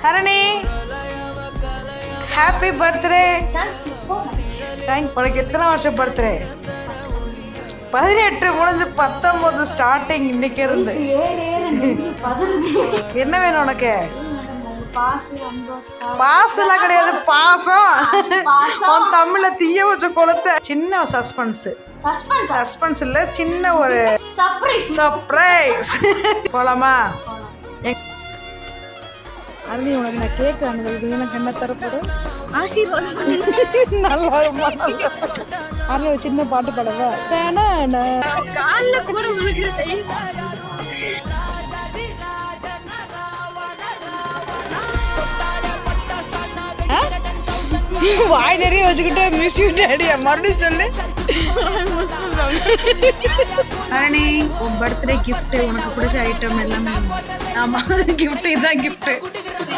Harini happy birthday. Thank. உனக்கு எத்தனை வருஷம் பர்த்டே? 18 முடிஞ்சு 19 ஸ்டார்டிங் இன்னைக்கு இருந்து. என்ன வேணும் உனக்கு? பாசெல்லாம் கிடையாது, பாசம். உன் தமிழ்ல தீய வச்ச கொளுத்த. சின்ன சஸ்பென்ஸ். சஸ்பென்ஸ் இல்ல, சின்ன ஒரு சர்ப்ரைஸ். போலாமா? அருணி உனக்கு நான் கேக் வாங்குறது எனக்கு என்ன தரப்படும்? ஆசீர்வாதம். நல்லா அருணி ஒரு சின்ன பாட்டு பாடவா? காலில் கூட வாய் நிறைய வச்சுக்கிட்டு மிஸ் யூ டாடியா மறுபடியும் சொல்லு. அரணி உன் பர்த்டே கிஃப்ட், உனக்கு பிடிச்ச ஐட்டம் எல்லாமே. ஆமா, கிஃப்ட் இதான் கிஃப்ட்.